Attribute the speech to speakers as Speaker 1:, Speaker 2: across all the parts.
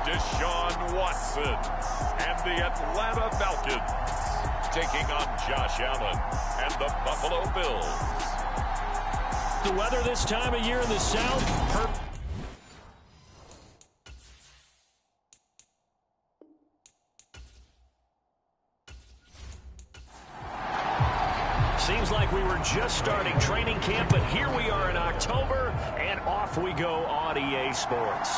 Speaker 1: Deshaun Watson and the Atlanta Falcons taking on Josh Allen and the Buffalo Bills.
Speaker 2: The weather this time of year in the South. Seems like we were just starting training camp, but here we are in October, and off we go on EA Sports.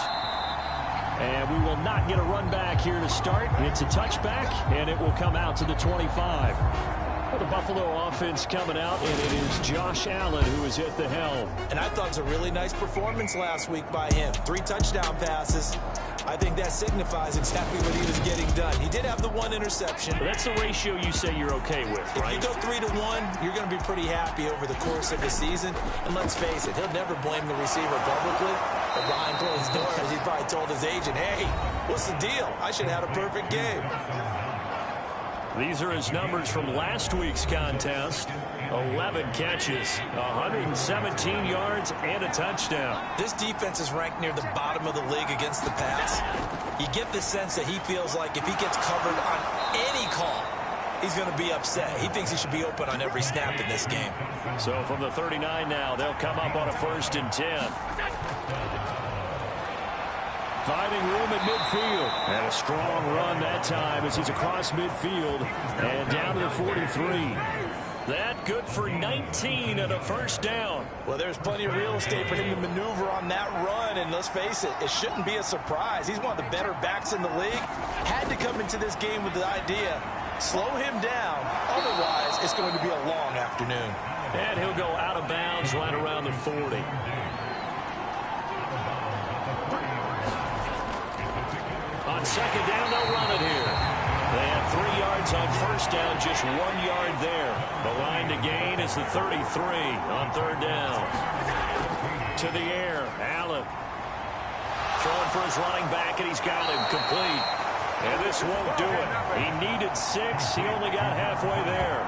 Speaker 2: And we will not get a run back here to start. It's a touchback, and it will come out to the 25. Well, the Buffalo offense coming out, and it is Josh Allen who is at the helm.
Speaker 3: And I thought it was a really nice performance last week by him. 3 touchdown passes. I think that signifies exactly what he was getting done. He did have the 1 interception.
Speaker 2: But that's the ratio you say you're okay with, right?
Speaker 3: If you go 3-to-1, you're going to be pretty happy over the course of the season. And let's face it, he'll never blame the receiver publicly. But behind closed doors, he probably told his agent, hey, what's the deal? I should have had a perfect game.
Speaker 2: These are his numbers from last week's contest. 11 catches, 117 yards, and a touchdown.
Speaker 3: This defense is ranked near the bottom of the league against the pass. You get the sense that he feels like if he gets covered on any call, he's going to be upset. He thinks he should be open on every snap in this game.
Speaker 2: So from the 39 now, they'll come up on a 1st and 10. Finding room at midfield. And a strong run that time as he's across midfield and down to the 43. That good for 19 and a 1st down.
Speaker 3: Well, there's plenty of real estate for him to maneuver on that run, and let's face it, it shouldn't be a surprise. He's one of the better backs in the league. Had to come into this game with the idea, slow him down, otherwise it's going to be a long afternoon.
Speaker 2: And he'll go out of bounds right around the 40. On 2nd down, they'll run it here. They have 3 yards on 1st down, just 1 yard there. The line to gain is the 33 on 3rd down. To the air, Allen. Throwing for his running back, and he's got him complete. And this won't do it. He needed 6. He only got halfway there.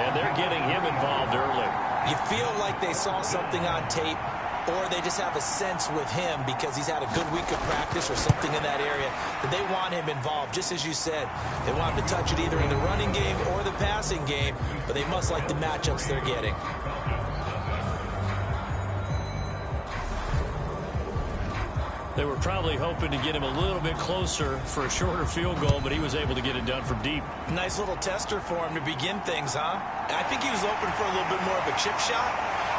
Speaker 2: And they're getting him involved early.
Speaker 3: You feel like they saw something on tape, or they just have a sense with him because he's had a good week of practice or something in that area that they want him involved. Just as you said, they want him to touch it either in the running game or the passing game, but they must like the matchups they're getting.
Speaker 2: They were probably hoping to get him a little bit closer for a shorter field goal, but he was able to get it done from deep.
Speaker 3: Nice little tester for him to begin things, huh? I think he was open for a little bit more of a chip shot.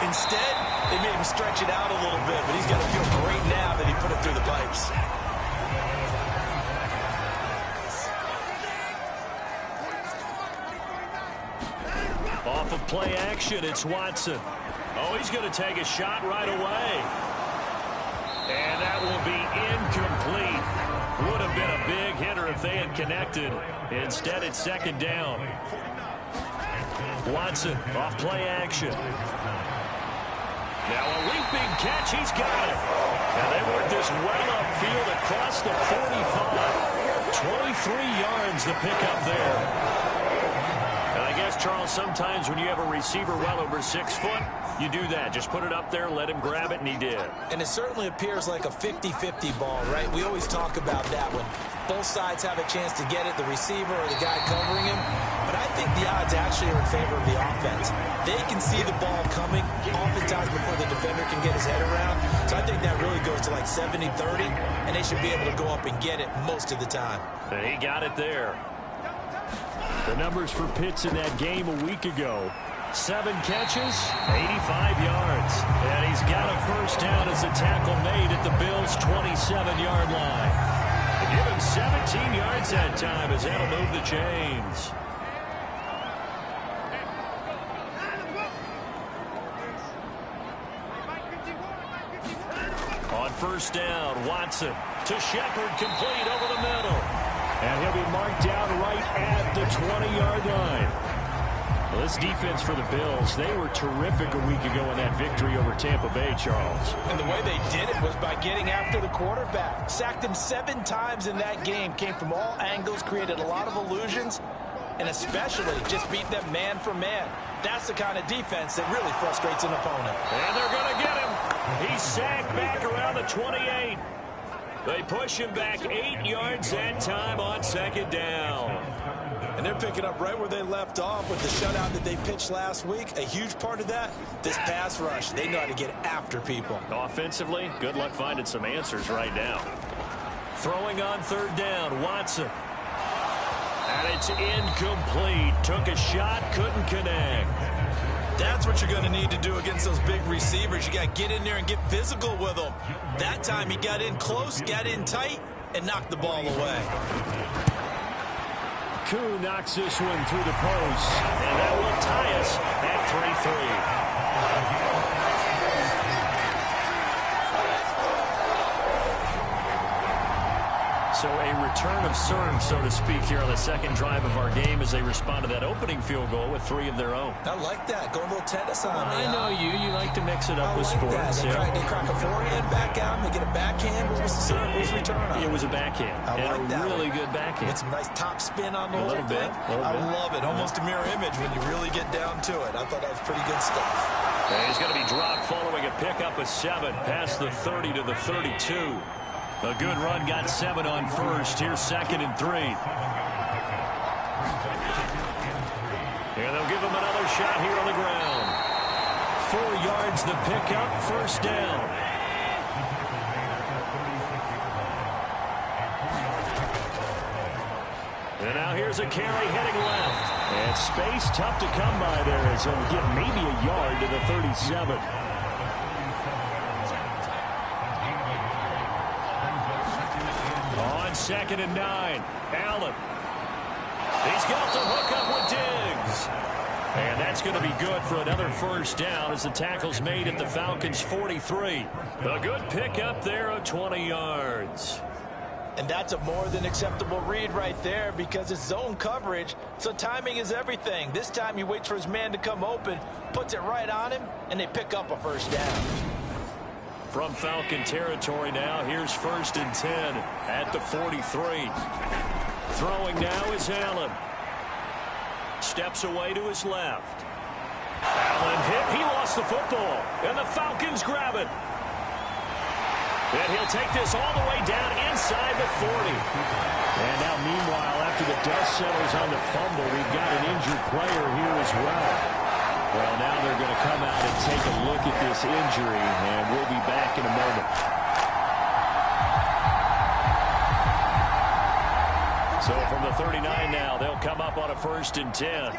Speaker 3: Instead, they made him stretch it out a little bit, but he's going to feel great now that he put it through the pipes.
Speaker 2: Off of play action, it's Watson. Oh, he's going to take a shot right away. And that will be incomplete. Would have been a big hitter if they had connected. Instead, it's 2nd down. Watson off play action. Now a leaping catch, he's got it. And they work this well upfield across the 45. 23 yards the pickup there. And I guess, Charles, sometimes when you have a receiver well over 6 foot, you do that. Just put it up there, let him grab it, and he did.
Speaker 3: And it certainly appears like a 50-50 ball, right? We always talk about that when both sides have a chance to get it, the receiver or the guy covering him. But I think the odds actually are in favor of the offense. They can see the ball coming oftentimes before the defender can get his head around. So I think that really goes to like 70-30, and they should be able to go up and get it most of the time.
Speaker 2: And he got it there. The numbers for Pitts in that game a week ago. 7 catches, 85 yards. And he's got a 1st down as a tackle made at the Bills' 27-yard line. Give him 17 yards that time as that'll move the chains. On 1st down, Watson to Shepard, complete over the middle. And he'll be marked down right at the 20-yard line. Well, this defense for the Bills, they were terrific a week ago in that victory over Tampa Bay, Charles.
Speaker 3: And the way they did it was by getting after the quarterback. Sacked him 7 times in that game. Came from all angles, created a lot of illusions, and especially just beat them man for man. That's the kind of defense that really frustrates an opponent.
Speaker 2: And they're going to get him. He's sacked back around the 28. They push him back 8 yards that time on second down.
Speaker 3: And they're picking up right where they left off with the shutout that they pitched last week. A huge part of that, this pass rush. They know how to get after people.
Speaker 2: Offensively, good luck finding some answers right now. Throwing on third down, Watson. And it's incomplete. Took a shot, couldn't connect.
Speaker 3: That's what you're going to need to do against those big receivers. You got to get in there and get physical with them. That time he got in close, got in tight, and knocked the ball away.
Speaker 2: Koo knocks this one through the post, and that will tie us at 3-3. So a return of serve, so to speak, here on the second drive of our game as they respond to that opening field goal with 3 of their own.
Speaker 3: I like that. Go a little tennis on me.
Speaker 2: I know you. You like to mix it up with
Speaker 3: like
Speaker 2: sports.
Speaker 3: That. They crack a forehand back out, and they get a backhand. What was the serve? What was the return on?
Speaker 2: It was a backhand.
Speaker 3: I like that.
Speaker 2: Really good backhand.
Speaker 3: With some nice top spin on the
Speaker 2: whole thing.
Speaker 3: I love it. Almost a mirror image when you really get down to it. I thought that was pretty good stuff.
Speaker 2: And he's going to be dropped following a pickup of 7 past the 30 to the 32. A good run, got 7 on first. Here's 2nd and 3. And they'll give him another shot here on the ground. 4 yards the pickup, first down. And now here's a carry heading left. And space tough to come by there as he'll get maybe a yard to the 37. On 2nd and 9, Allen. He's got the hook up with Diggs. And that's going to be good for another first down as the tackle's made at the Falcons' 43. A good pickup there of 20 yards.
Speaker 3: And that's a more than acceptable read right there because it's zone coverage, so timing is everything. This time he waits for his man to come open, puts it right on him, and they pick up a first down.
Speaker 2: From Falcon territory now, here's 1st and 10 at the 43. Throwing now is Allen. Steps away to his left. Allen hit. He lost the football, and the Falcons grab it. And he'll take this all the way down inside the 40. And now, meanwhile, after the dust settles on the fumble, we've got an injured player here as well. Well, now they're going to come out and take a look at this injury, and we'll be back in a moment. So from the 39 now, they'll come up on a 1st and 10.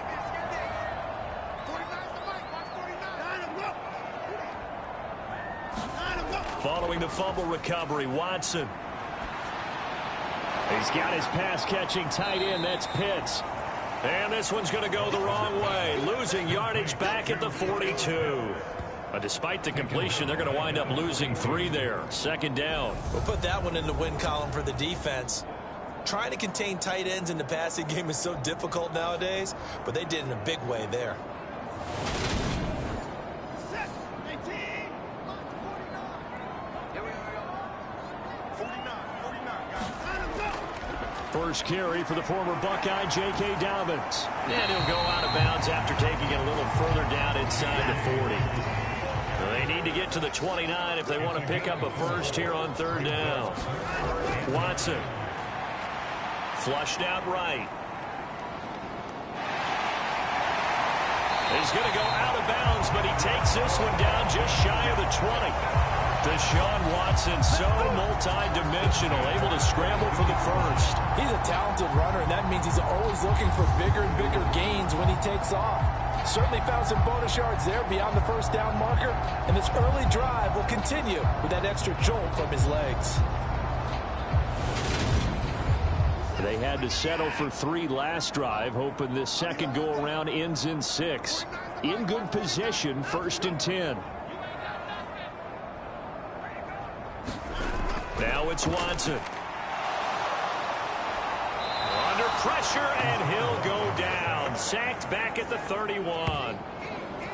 Speaker 2: Following the fumble recovery, Watson. He's got his pass-catching tight end. That's Pitts. And this one's going to go the wrong way, losing yardage back at the 42. Despite the completion, they're going to wind up losing 3 there. 2nd down.
Speaker 3: We'll put that one in the win column for the defense. Trying to contain tight ends in the passing game is so difficult nowadays, but they did in a big way there.
Speaker 2: First carry for the former Buckeye, J.K. Dobbins. And he'll go out of bounds after taking it a little further down inside the 40. They need to get to the 29 if they want to pick up a first here on 3rd down. Watson. Flushed out right. He's going to go out of bounds, but he takes this one down just shy of the 20. Deshaun Watson, so multi-dimensional, able to scramble for the first.
Speaker 3: He's a talented runner, and that means he's always looking for bigger and bigger gains when he takes off. Certainly found some bonus yards there beyond the first down marker, and this early drive will continue with that extra jolt from his legs.
Speaker 2: They had to settle for 3 last drive, hoping this second go-around ends in 6. In good position, 1st and 10. Now it's Watson. Under pressure, and he'll go down. Sacked back at the 31.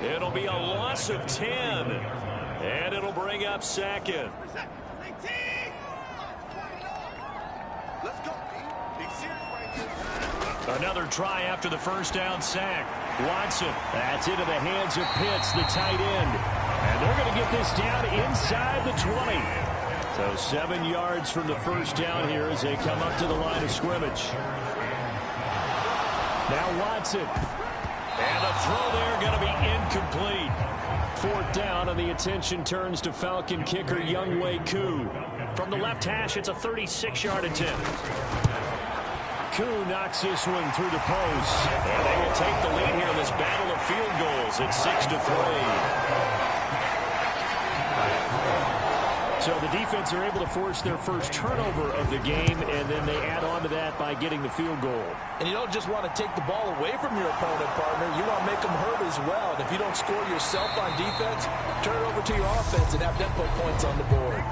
Speaker 2: It'll be a loss of 10. And it'll bring up 2nd. Another try after the first down sack. Watson, that's into the hands of Pitts, the tight end. And they're going to get this down inside the 20. So 7 yards from the first down here as they come up to the line of scrimmage. Now Watson. And the throw there going to be incomplete. 4th down, and the attention turns to Falcon kicker Younghoe Koo. From the left hash, it's a 36-yard attempt. Koo knocks this one through the post. And they will take the lead here in this battle of field goals at 6-3. So the defense are able to force their first turnover of the game, and then they add on to that by getting the field goal.
Speaker 3: And you don't just want to take the ball away from your opponent, partner. You want to make them hurt as well. And if you don't score yourself on defense, turn it over to your offense and have them put points on the board.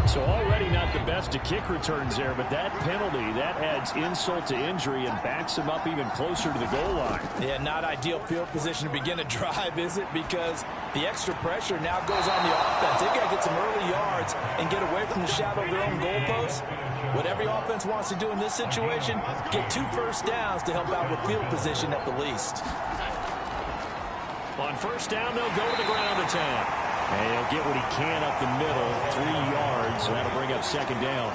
Speaker 2: So already not the best to kick returns there, but that penalty, that adds insult to injury and backs them up even closer to the goal line. Yeah,
Speaker 3: not ideal field position to begin a drive, is it? Because the extra pressure now goes on the offense. They've got to get some early yards and get away from the shadow of their own goalposts. What every offense wants to do in this situation, get 2 first downs to help out with field position at the least.
Speaker 2: On first down, they'll go to the ground attack. And he'll get what he can up the middle, 3 yards, and that'll bring up 2nd down.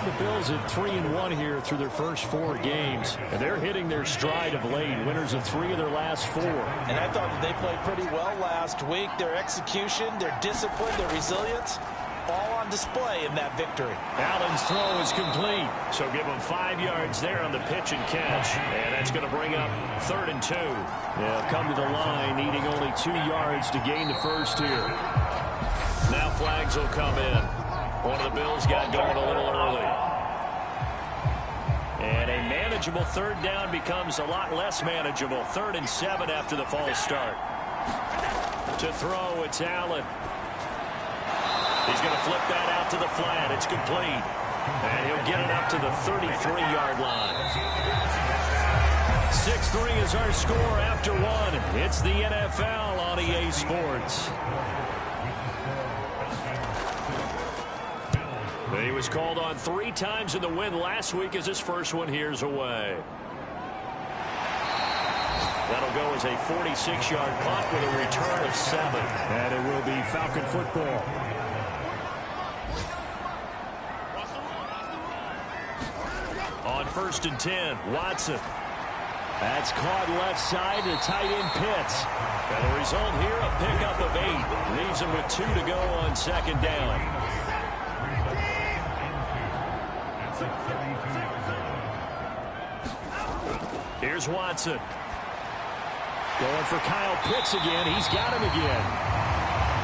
Speaker 2: The Bills at 3-1 here through their first 4 games, and they're hitting their stride of late, winners of 3 of their last 4.
Speaker 3: And I thought that they played pretty well last week. Their execution, their discipline, their resilience, all on display in that victory.
Speaker 2: Allen's throw is complete, so give him 5 yards there on the pitch and catch, and that's going to bring up 3rd and 2. They'll come to the line, needing only 2 yards to gain the first here. Now flags will come in. One of the Bills got going a little early. And a manageable 3rd down becomes a lot less manageable. 3rd and 7 after the false start. To throw, it's Allen. He's going to flip that out to the flat. It's complete. And he'll get it up to the 33-yard line. 6-3 is our score after 1. It's the NFL on EA Sports. He was called on 3 times in the win last week as his first one here's away. That'll go as a 46-yard punt with a return of 7. And it will be Falcon football. On 1st and 10, Watson. That's caught left side to tight end Pitts. And the result here, a pickup of 8. Leaves him with 2 to go on 2nd down. Here's Watson. Going for Kyle Pitts again. He's got him again.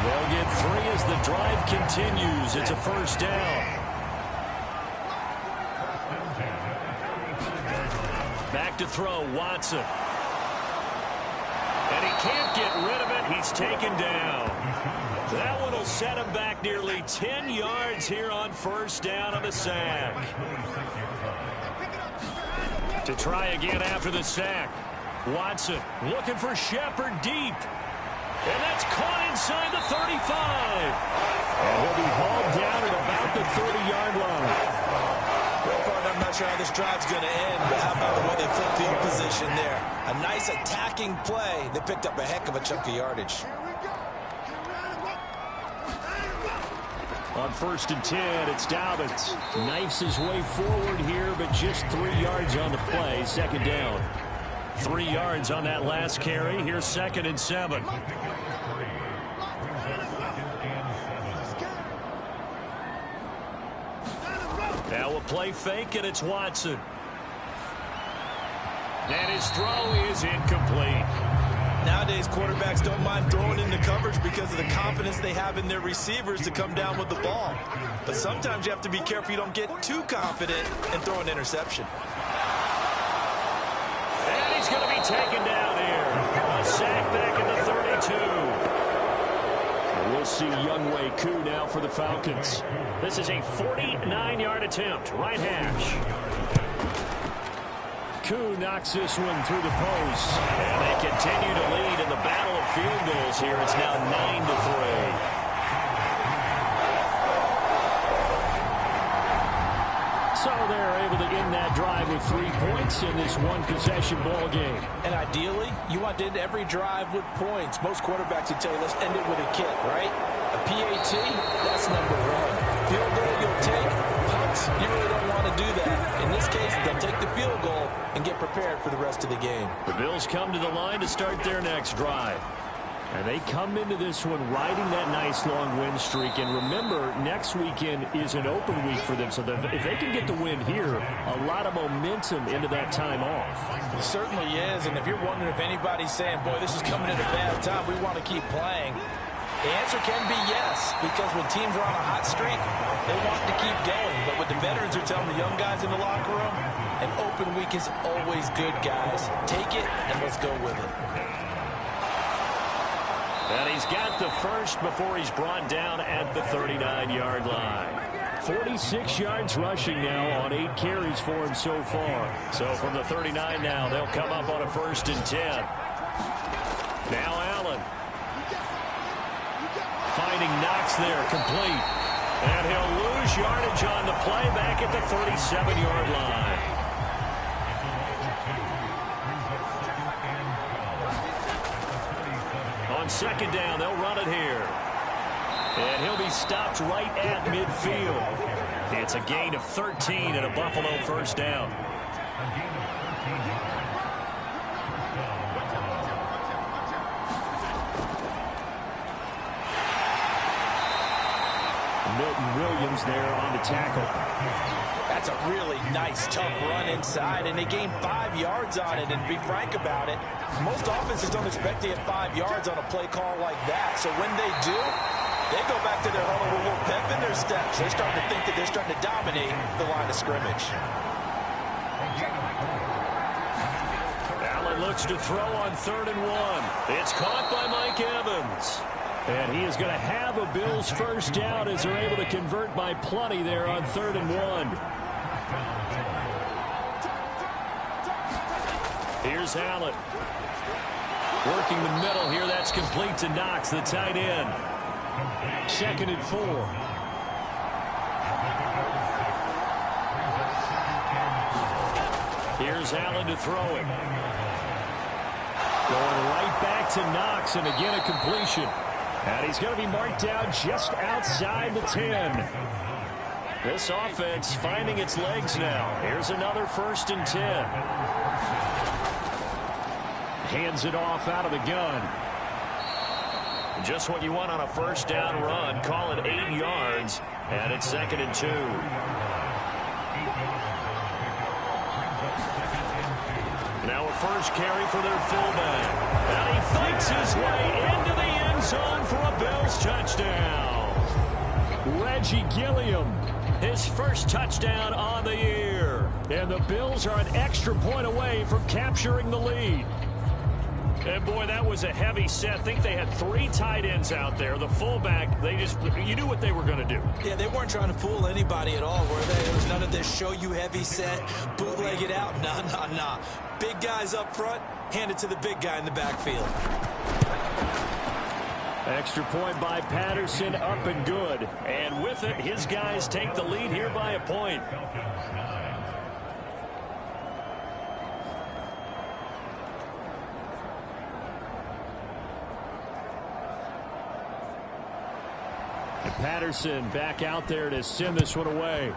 Speaker 2: They'll get 3 as the drive continues. It's a first down. Back to throw, Watson. And he can't get rid of it. He's taken down. That one will set him back nearly 10 yards here on first down on the sack. To try again after the sack. Watson looking for Shepard deep. And that's caught inside the 35. And he'll be hauled down at about the 30-yard line.
Speaker 3: I'm not sure how this drive's going to end, but how about the way they flip field position there? A nice attacking play. They picked up a heck of a chunk of yardage.
Speaker 2: On 1st and 10, it's Dobbins. Knifes his way forward here, but just 3 yards on the play. 2nd down. 3 yards on that last carry. Here's 2nd and 7. Now we'll play fake, and it's Watson. And his throw is incomplete.
Speaker 3: Nowadays, quarterbacks don't mind throwing into coverage because of the confidence they have in their receivers to come down with the ball. But sometimes you have to be careful you don't get too confident and throw an interception.
Speaker 2: And he's going to be taken down here. A sack back at the 32. We'll see Younghoe Koo now for the Falcons. This is a 49-yard attempt, right hash. Koo knocks this one through the post. And they continue to lead in the battle of field goals here. It's now 9-3. So they're able to end that drive with 3 points in this one-possession ball game.
Speaker 3: And ideally, you want to end every drive with points. Most quarterbacks would tell you, let's end it with a kick, right? A PAT, that's number one. Field goal you'll take, punts, you really don't want to do that. In this case, they'll take the field goal and get prepared for the rest of the game.
Speaker 2: The Bills come to the line to start their next drive. And they come into this one riding that nice long win streak. And remember, next weekend is an open week for them. So if they can get the win here, a lot of momentum into that time off.
Speaker 3: It certainly is. And if you're wondering if anybody's saying, boy, this is coming at a bad time, we want to keep playing, the answer can be yes. Because when teams are on a hot streak, they want to keep going. But what the veterans are telling the young guys in the locker room, an open week is always good, guys. Take it and let's go with it.
Speaker 2: And he's got the first before he's brought down at the 39-yard line. 46 yards rushing now on 8 carries for him so far. So from the 39 now, they'll come up on a 1st and 10. Now Allen. Finding Knox there, complete. And he'll lose yardage on the play back at the 37-yard line. On 2nd down, they'll run it here. And he'll be stopped right at midfield. It's a gain of 13 and a Buffalo 1st down. Milton Williams there on the tackle.
Speaker 3: That's a really nice, tough run inside, and they gained 5 yards on it. And to be frank about it, most offenses don't expect to get 5 yards on a play call like that. So when they do, they go back to their huddle with a little pep in their steps. They're starting to think that they're starting to dominate the line of scrimmage.
Speaker 2: Allen looks to throw on 3rd and 1. It's caught by Mike Evans. And he is going to have a Bills 1st down as they're able to convert by plenty there on 3rd and 1. Here's Allen. Working the middle here. That's complete to Knox, the tight end. 2nd and 4. Here's Allen to throw it. Going right back to Knox, and again a completion. And he's going to be marked down just outside the 10. This offense finding its legs now. Here's another 1st and 10. Hands it off out of the gun. Just what you want on a 1st down run. Call it 8 yards. And it's 2nd and 2. Now a 1st carry for their fullback. And he fights his way into the end zone for a Bills touchdown. Reggie Gilliam, his 1st touchdown on the year. And the Bills are an extra point away from capturing the lead. And boy, that was a heavy set. I think they had 3 tight ends out there. The fullback, you knew what they were going to do.
Speaker 3: Yeah, they weren't trying to fool anybody at all, were they? There was none of this show you heavy set, bootleg it out. Nah. Big guys up front, hand it to the big guy in the backfield.
Speaker 2: Extra point by Patterson, up and good. And with it, his guys take the lead here by a point. And Patterson back out there to send this one away.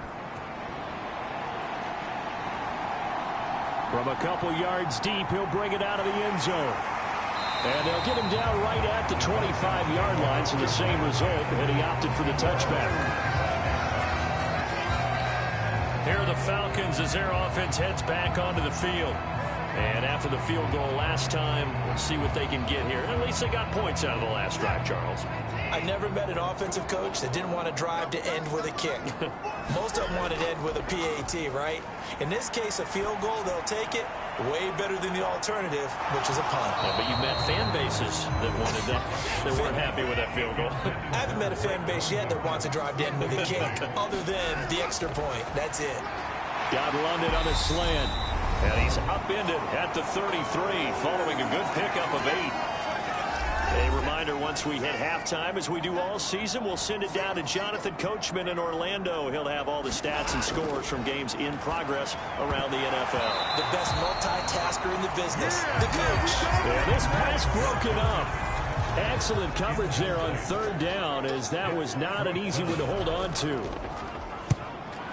Speaker 2: From a couple yards deep, he'll bring it out of the end zone. And they'll get him down right at the 25-yard line, so the same result, and he opted for the touchback. Here are the Falcons as their offense heads back onto the field. And after the field goal last time, we'll see what they can get here. At least they got points out of the last drive, Charles.
Speaker 3: I never met an offensive coach that didn't want to drive to end with a kick. Most of them wanted to end with a PAT, right? In this case, a field goal, they'll take it. Way better than the alternative, which is a punt.
Speaker 2: Yeah, but you met fan bases that wanted that. They weren't happy with that field goal.
Speaker 3: I haven't met a fan base yet that wants to drive to end with a kick, other than the extra point. That's it.
Speaker 2: Got London on a slant. And he's upended at the 33 following a good pickup of 8. A reminder, once we hit halftime, as we do all season, we'll send it down to Jonathan Coachman in Orlando. He'll have all the stats and scores from games in progress around the NFL.
Speaker 3: The best multitasker in the business, the coach.
Speaker 2: And this pass broken up. Excellent coverage there on third down, as that was not an easy one to hold on to.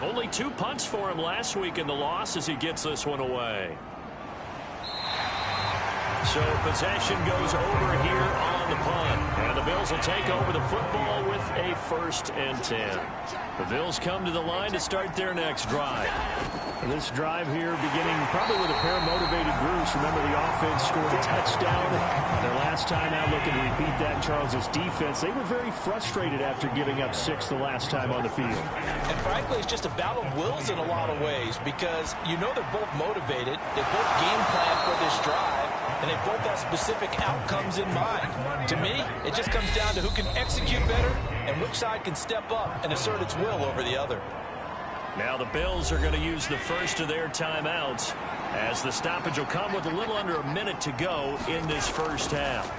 Speaker 2: Only 2 punts for him last week in the loss as he gets this one away. So possession goes over here on the punt. And the Bills will take over the football with a 1st and 10. The Bills come to the line to start their next drive. This drive here beginning probably with a pair of motivated groups. Remember, the offense scored a touchdown their last time out, looking to repeat that in Charles's defense. They were very frustrated after giving up 6 the last time on the field.
Speaker 3: And frankly, it's just a battle of wills in a lot of ways, because you know they're both motivated. They both game plan for this drive, and they both have specific outcomes in mind. To me, it just comes down to who can execute better and which side can step up and assert its will over the other.
Speaker 2: Now the Bills are going to use the first of their timeouts, as the stoppage will come with a little under a minute to go in this first half.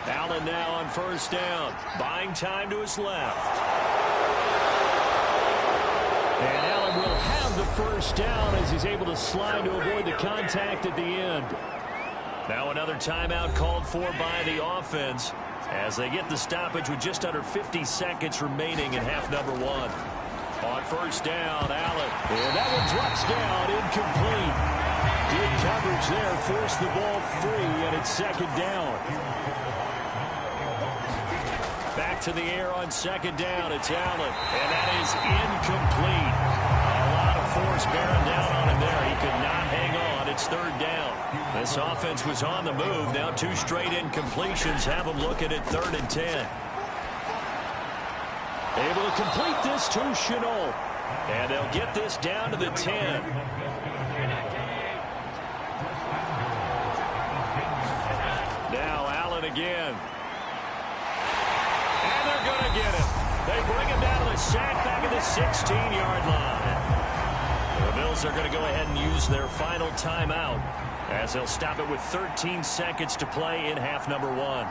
Speaker 2: Allen now on 1st down, buying time to his left. And Allen will have the 1st down as he's able to slide to avoid the contact at the end. Now another timeout called for by the offense as they get the stoppage with just under 50 seconds remaining in half number 1. On 1st down, Allen. And that one drops down, incomplete. Good coverage there, forced the ball free, and it's 2nd down. Back to the air on 2nd down, it's Allen. And that is incomplete. A lot of force bearing down on him there. He could not hang on. It's 3rd down. This offense was on the move. Now 2 straight incompletions have them looking at 3rd and 10. Able to complete this to Chenault. And they'll get this down to the 10. Now Allen again. And they're going to get him. They bring him down to the sack back at the 16-yard line. The Bills are going to go ahead and use their final timeout, as they'll stop it with 13 seconds to play in half number 1.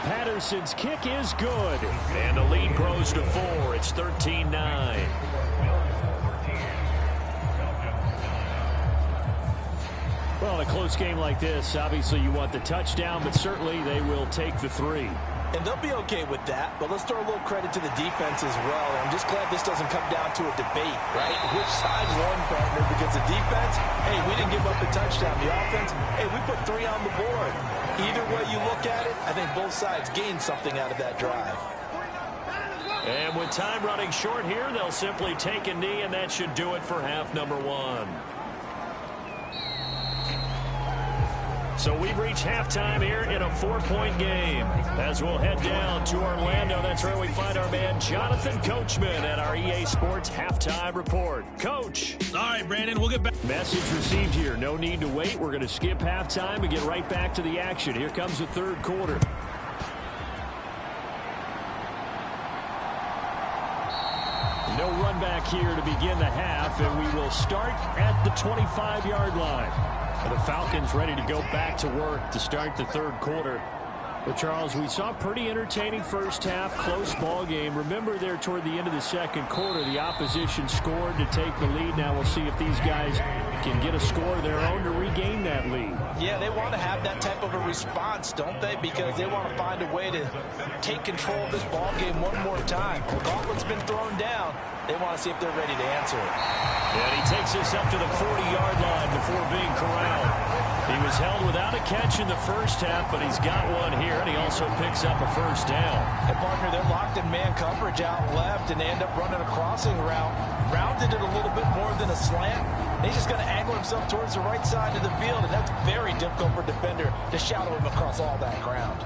Speaker 2: Patterson's kick is good. And the lead grows to 4. It's 13-9. Well, in a close game like this, obviously you want the touchdown, but certainly they will take the 3.
Speaker 3: And they'll be okay with that, but let's throw a little credit to the defense as well. I'm just glad this doesn't come down to a debate, right? Which side won, partner? Because the defense, hey, we didn't give up the touchdown. The offense, hey, we put 3 on the board. Either way you look at it, I think both sides gained something out of that drive.
Speaker 2: And with time running short here, they'll simply take a knee, and that should do it for half number 1. So we've reached halftime here in a 4-point game. As we'll head down to Orlando, that's where we find our man Jonathan Coachman at our EA Sports Halftime Report. Coach.
Speaker 4: All right, Brandon, we'll get back.
Speaker 2: Message received here. No need to wait. We're going to skip halftime and get right back to the action. Here comes the 3rd quarter. No run back here to begin the half, and we will start at the 25-yard line. The Falcons ready to go back to work to start the 3rd quarter. But, Charles, we saw a pretty entertaining first half, close ball game. Remember there toward the end of the 2nd quarter, the opposition scored to take the lead. Now we'll see if these guys can get a score of their own to regain that lead.
Speaker 3: Yeah, they want to have that type of a response, don't they? Because they want to find a way to take control of this ball game one more time. The gauntlet's been thrown down. They want to see if they're ready to answer it.
Speaker 2: And he takes us up to the 40-yard line before being corralled. He was held without a catch in the first half, but he's got one here, and he also picks up a 1st down.
Speaker 3: And, partner, they're locked in man coverage out left, and they end up running a crossing route. Rounded it a little bit more than a slant. And he's just going to angle himself towards the right side of the field, and that's very difficult for a defender to shadow him across all that ground.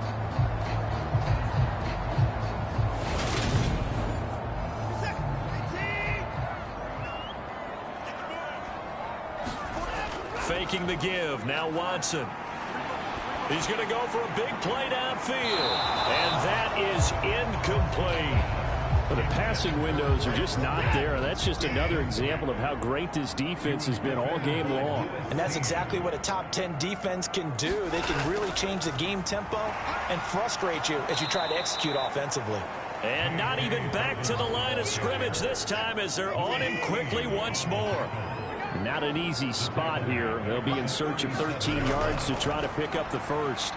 Speaker 2: Faking the give. Now Watson. He's going to go for a big play downfield. And that is incomplete. But the passing windows are just not there. That's just another example of how great this defense has been all game long.
Speaker 3: And that's exactly what a top 10 defense can do. They can really change the game tempo and frustrate you as you try to execute offensively.
Speaker 2: And not even back to the line of scrimmage this time as they're on him quickly once more. Not an easy spot here. They'll be in search of 13 yards to try to pick up the first.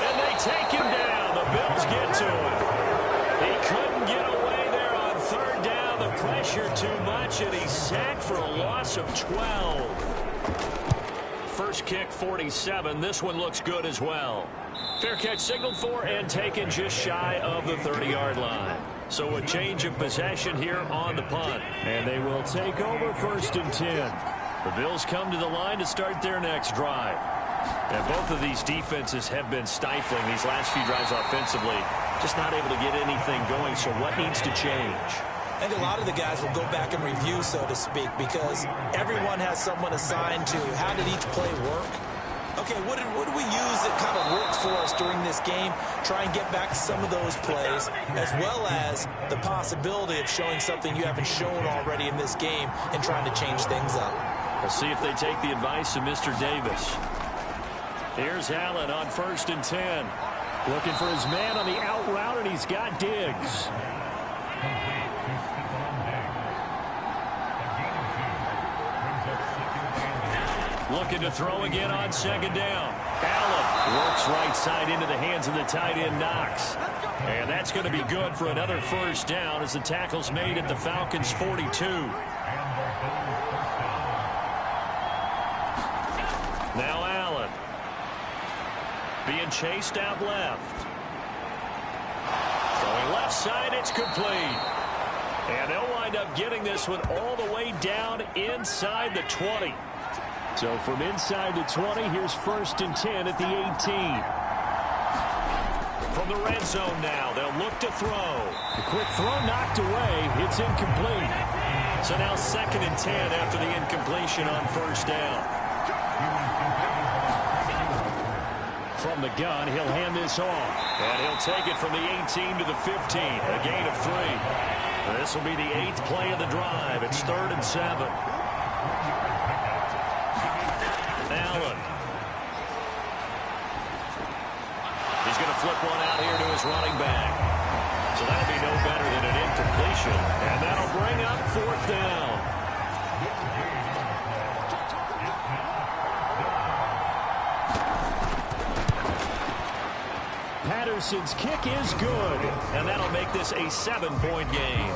Speaker 2: And they take him down. The Bills get to him. He couldn't get away there on third down. The pressure too much, and he's sacked for a loss of 12. First kick, 47. This one looks good as well. Fair catch signaled for and taken just shy of the 30-yard line. So a change of possession here on the punt. And they will take over first and 10. The Bills come to the line to start their next drive. And both of these defenses have been stifling these last few drives offensively. Just not able to get anything going. So what needs to change?
Speaker 3: I think a lot of the guys will go back and review, so to speak, because everyone has someone assigned to how did each play work. Okay, what did we use that kind of worked for us during this game? Try and get back to some of those plays, as well as the possibility of showing something you haven't shown already in this game and trying to change things up.
Speaker 2: We'll see if they take the advice of Mr. Davis. Here's Allen on first and 10. Looking for his man on the out route, and he's got Diggs. Looking to throw again on second down. Allen works right side into the hands of the tight end Knox. And that's going to be good for another first down as the tackle's made at the Falcons' 42. Now Allen. Being chased out left. Throwing left side, it's complete. And they'll wind up getting this one all the way down inside the 20. So from inside the 20, here's first and 10 at the 18. From the red zone now, they'll look to throw. The quick throw knocked away. It's incomplete. So now second and 10 after the incompletion on first down. From the gun, he'll hand this off. And he'll take it from the 18 to the 15. A gain of 3. This will be the 8th play of the drive. It's 3rd and 7. Allen. He's going to flip one out here to his running back. So that'll be no better than an incompletion. And that'll bring up 4th down. Patterson's kick is good. And that'll make this a 7-point game.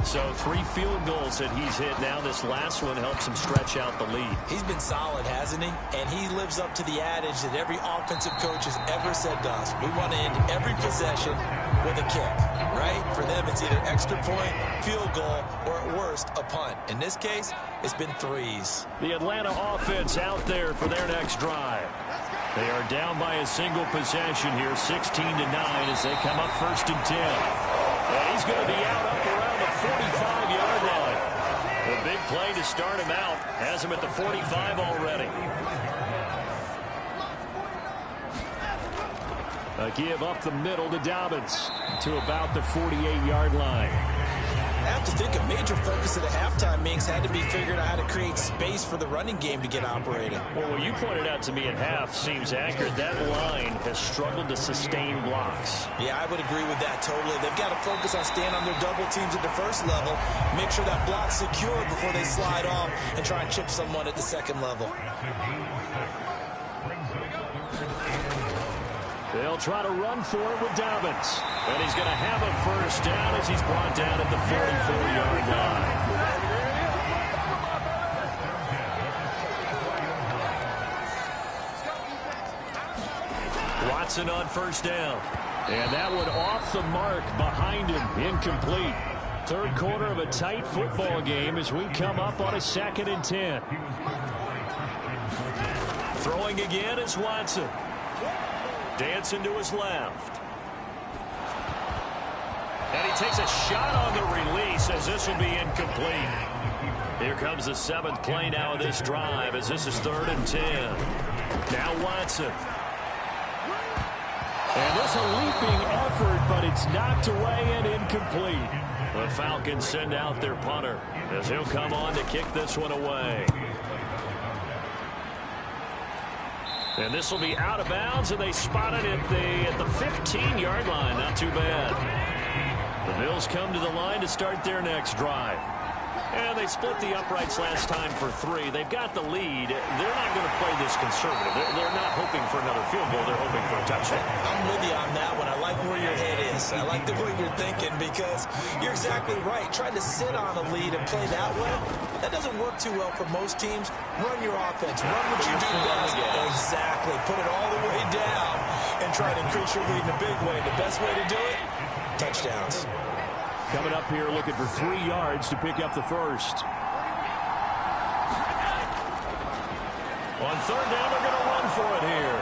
Speaker 2: So 3 field goals that he's hit now. This last one helps him stretch out the lead. He's been solid, hasn't he? And he lives up to the adage that every offensive coach has ever said to us. We want to end every possession with a kick, right? For them, it's either extra point, field goal, or at worst, a punt. In this case, it's been 3s. The Atlanta offense out there for their next drive. They are down by a single possession here, 16-9 as they come up first and 10. And he's going to be out up around the 45-yard line. A big play to start him out. Has him at the 45 already. A give up the middle to Dobbins to about the 48-yard line.
Speaker 3: I have to think a major focus of the halftime meetings had to be figuring out how to create space for the running game to get operating.
Speaker 2: Well, what you pointed out to me at half seems accurate. That line has struggled to sustain blocks.
Speaker 3: Yeah, I would agree with that totally. They've got to focus on staying on their double teams at the first level, make sure that block's secure before they slide off and try and chip someone at the second level.
Speaker 2: They'll try to run for it with Dobbins. And he's going to have a first down as he's brought down at the 44-yard line. Watson on first down. And that one off the mark behind him. Incomplete. Third quarter of a tight football game as we come up on a 2nd and 10. Throwing again is Watson. Dancing to his left. And he takes a shot on the release as this will be incomplete. Here comes the 7th play now of this drive as this is 3rd and 10. Now Watson. And this a leaping effort, but it's knocked away and incomplete. The Falcons send out their punter as he'll come on to kick this one away. And this will be out of bounds, and they spot it at the 15-yard line. Not too bad. The Bills come to the line to start their next drive. And they split the uprights last time for 3. They've got the lead. They're not going to play this conservative. They're not hoping for another field goal. They're hoping for a touchdown.
Speaker 3: I'm with you on that one. I like where your head is. I like the way you're thinking because you're exactly right. Trying to sit on a lead and play that way, that doesn't work too well for most teams. Run your offense. Run what you do best. Exactly. Put it all the way down and try to increase your lead in a big way. The best way to do it, touchdowns.
Speaker 2: Coming up here looking for 3 yards to pick up the first. On third down, they're going to run for it here.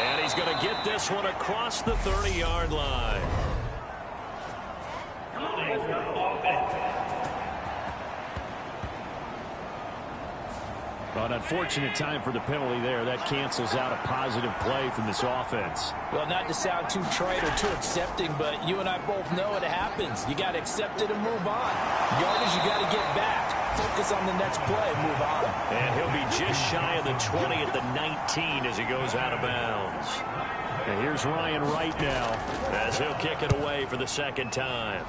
Speaker 2: And he's going to get this one across the 30-yard line. An unfortunate time for the penalty there. That cancels out a positive play from this offense.
Speaker 3: Well, not to sound too trite or too accepting, but you and I both know it happens. You got to accept it and move on. Yardage, you got to get back. Focus on the next play. Move on.
Speaker 2: And he'll be just shy of the 20 at the 19 as he goes out of bounds. And here's Ryan Wright now as he'll kick it away for the second time.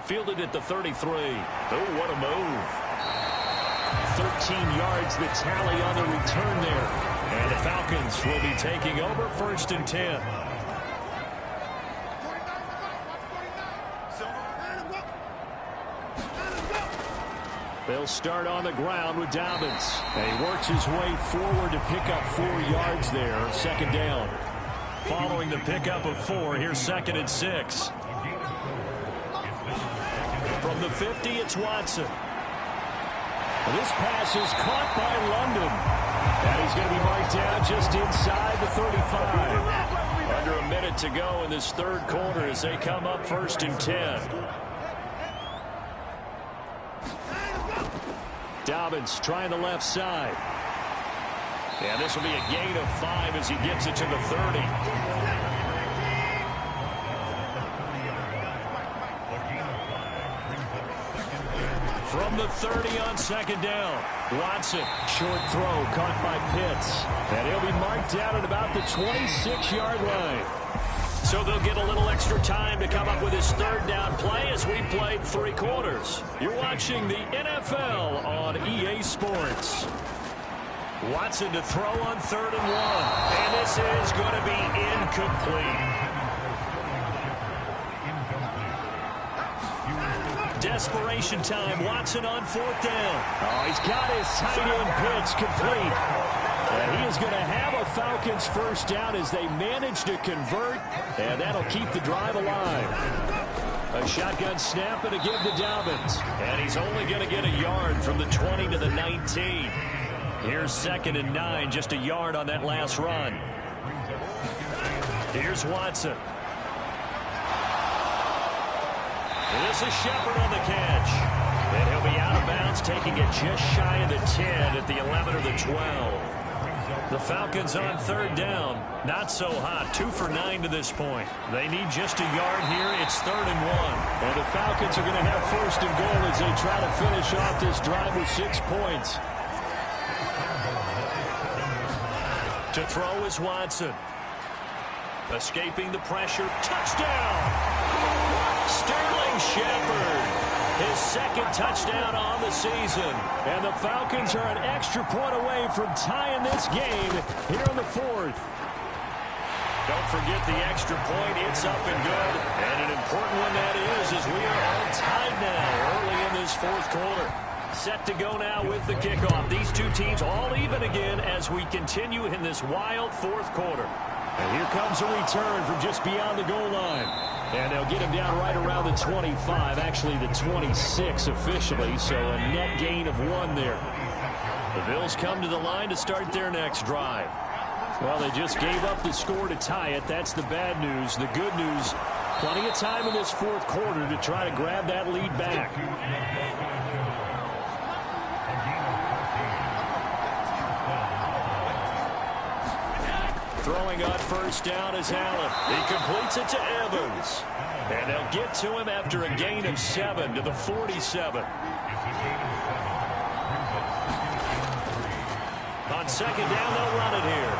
Speaker 2: Fielded at the 33. Oh, what a move. 13 yards the tally on the return there. And the Falcons will be taking over 1st and 10. They'll start on the ground with Dobbins. And he works his way forward to pick up 4 yards there. Second down. Following the pickup of 4, here's 2nd and 6. From the 50, it's Watson. This pass is caught by London. And he's going to be marked down just inside the 35. Under a minute to go in this third quarter as they come up 1st and 10. Dobbins trying the left side. And this will be a gain of 5 as he gets it to the 30. From the 30 on 2nd down. Watson, short throw caught by Pitts. And he'll be marked down at about the 26-yard line. So they'll get a little extra time to come up with his 3rd down play as we played 3 quarters. You're watching the NFL on EA Sports. Watson to throw on 3rd and 1. And this is going to be incomplete. Desperation time. Watson on 4th down. Oh, he's got his tight end pitch complete. And he is going to have a Falcons 1st down as they manage to convert. And that'll keep the drive alive. A shotgun snap and a give to Dobbins. And he's only going to get a yard from the 20 to the 19. Here's 2nd and 9, just a yard on that last run. Here's Watson. This is Shepard on the catch. And he'll be out of bounds, taking it just shy of the 10 at the 11 or the 12. The Falcons on 3rd down. Not so hot. 2 for 9 to this point. They need just a yard here. It's 3rd and 1. And the Falcons are going to have 1st and goal as they try to finish off this drive with 6 points. To throw is Watson. Escaping the pressure. Touchdown! Sterling Shepard, his 2nd touchdown on the season. And the Falcons are an extra point away from tying this game here in the 4th. Don't forget the extra point. It's up and good. And an important one that is, as we are all tied now early in this 4th quarter. Set to go now with the kickoff. These two teams all even again as we continue in this wild 4th quarter. And here comes a return from just beyond the goal line. And they'll get him down right around the 25, actually the 26 officially, so a net gain of 1 there. The Bills come to the line to start their next drive. Well, they just gave up the score to tie it. That's the bad news. The good news, plenty of time in this 4th quarter to try to grab that lead back. Throwing on first down is Allen. He completes it to Evans. And they'll get to him after a gain of 7 to the 47. On second down, they'll run it here.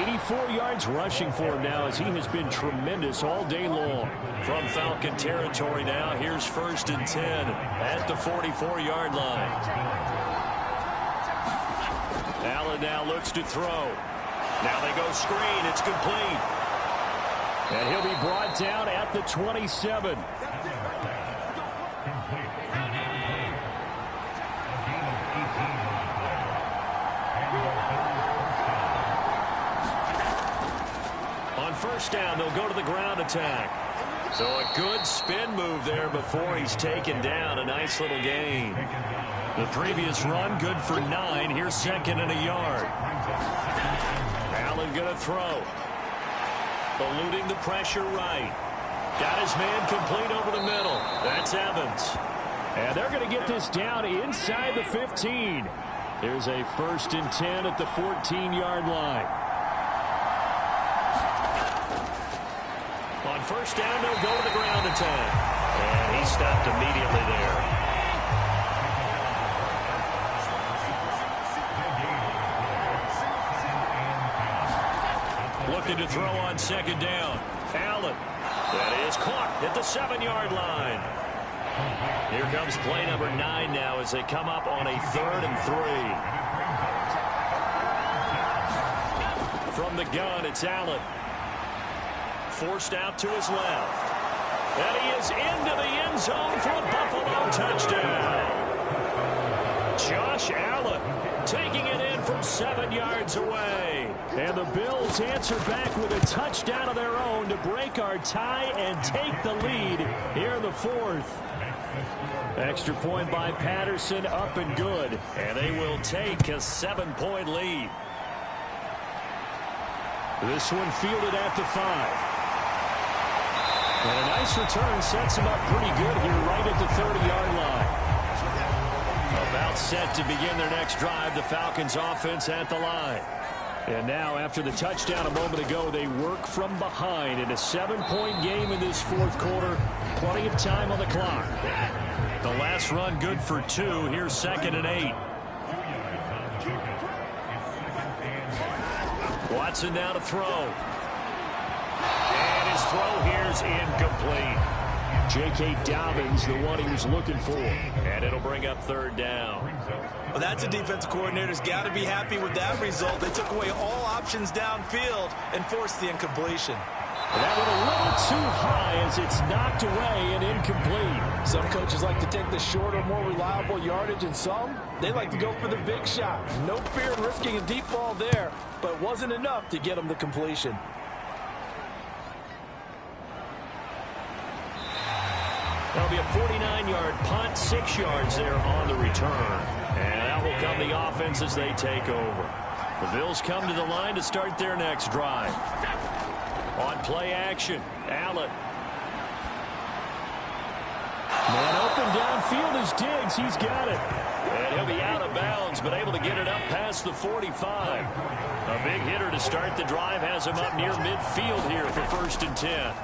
Speaker 2: 84 yards rushing for him now as he has been tremendous all day long. From Falcon territory now, here's 1st and 10 at the 44-yard line. Allen now looks to throw. Now they go screen. It's complete. And he'll be brought down at the 27. On first down, they'll go to the ground attack. So a good spin move there before he's taken down. A nice little gain. The previous run, good for 9. Here's 2nd and a yard. Allen going to throw. Eluding the pressure right. Got his man complete over the middle. That's Evans. And they're going to get this down inside the 15. There's a 1st and 10 at the 14-yard line. On first down, they'll go to the ground attack. And he stopped immediately there. Looking to throw on second down. Allen. That is caught at the 7-yard line. Here comes play number 9 now as they come up on a 3rd and 3. From the gun, it's Allen. Forced out to his left. And he is into the end zone for a Buffalo touchdown. Josh Allen taking it in from 7 yards away. And the Bills answer back with a touchdown of their own to break our tie and take the lead here in the 4th. Extra point by Patterson, up and good. And they will take a 7-point lead. This one fielded at the 5. And a nice return sets him up pretty good here right at the 30-yard line. About set to begin their next drive, the Falcons offense at the line. And now, after the touchdown a moment ago, they work from behind in a 7-point game in this 4th quarter. Plenty of time on the clock. The last run good for 2. Here's 2nd and 8. Watson now to throw. And his throw here's incomplete. J.K. Dobbins, the one he was looking for. And it'll bring up 3rd down.
Speaker 3: Well, that's a defensive coordinator's got to be happy with that result. They took away all options downfield and forced the incompletion.
Speaker 2: That went a little too high as it's knocked away and incomplete.
Speaker 3: Some coaches like to take the shorter, more reliable yardage, and some, they like to go for the big shot. No fear in risking a deep ball there, but it wasn't enough to get them the completion.
Speaker 2: That'll be a 49-yard punt, 6 yards there on the return. And out will come the offense as they take over. The Bills come to the line to start their next drive. On play action, Allen. Man open downfield is Diggs. He's got it. And he'll be out of bounds, but able to get it up past the 45. A big hitter to start the drive has him up near midfield here for 1st and 10.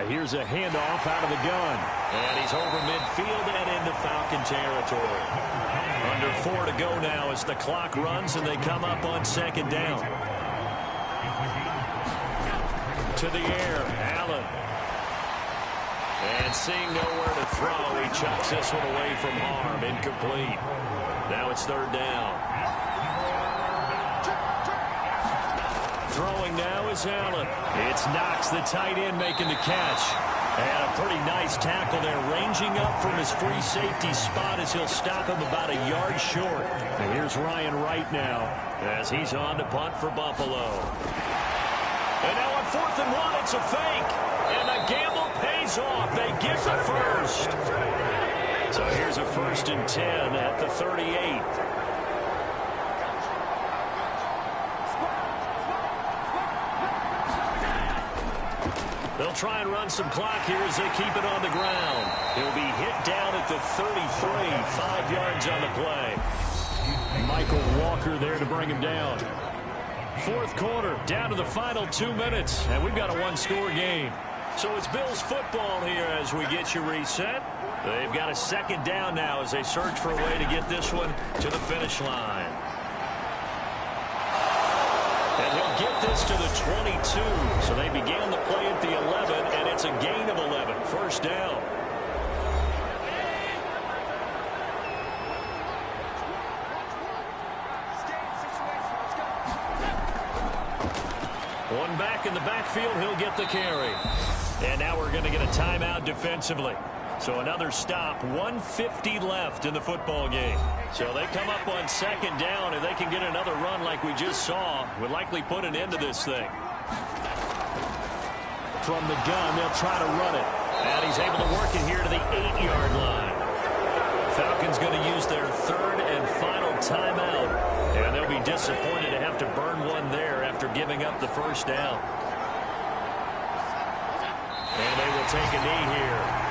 Speaker 2: Here's a handoff out of the gun. And he's over midfield and into Falcon territory. Under 4 to go now as the clock runs and they come up on 2nd down. To the air, Allen. And seeing nowhere to throw, he chucks this one away from harm. Incomplete. Now it's 3rd down. Throwing now is Allen. It's Knox, the tight end, making the catch. And a pretty nice tackle there, ranging up from his free safety spot as he'll stop him about a yard short. And here's Ryan Wright now as he's on to punt for Buffalo. And now on 4th and 1, it's a fake. And the gamble pays off. They get the first. So here's a 1st and 10 at the 38. They'll try and run some clock here as they keep it on the ground. He'll be hit down at the 33, 5 yards on the play. Michael Walker there to bring him down. Fourth quarter, down to the final 2 minutes, and we've got a one-score game. So it's Bills football here as we get you reset. They've got a second down now as they search for a way to get this one to the finish line. And he'll get this to the 22. So they began the play at the 11, and it's a gain of 11. First down. One back in the backfield, he'll get the carry. And now we're going to get a timeout defensively. So another stop, 1:50 left in the football game. So they come up on second down, and they can get another run like we just saw. Would likely put an end to this thing. From the gun, they'll try to run it. And he's able to work it here to the 8-yard line. Falcons going to use their third and final timeout. And they'll be disappointed to have to burn one there after giving up the first down. And they will take a knee here.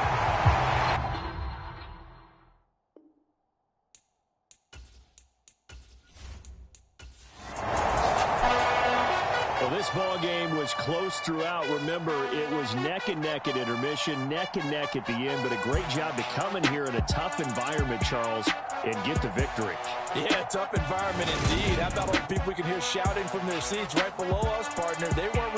Speaker 2: This ball game was close throughout. Remember, it was neck and neck at intermission, neck and neck at the end, but a great job to come in here in a tough environment, Charles, and get the victory.
Speaker 3: Yeah, tough environment indeed. How about all the people we can hear shouting from their seats right below us, partner? They weren't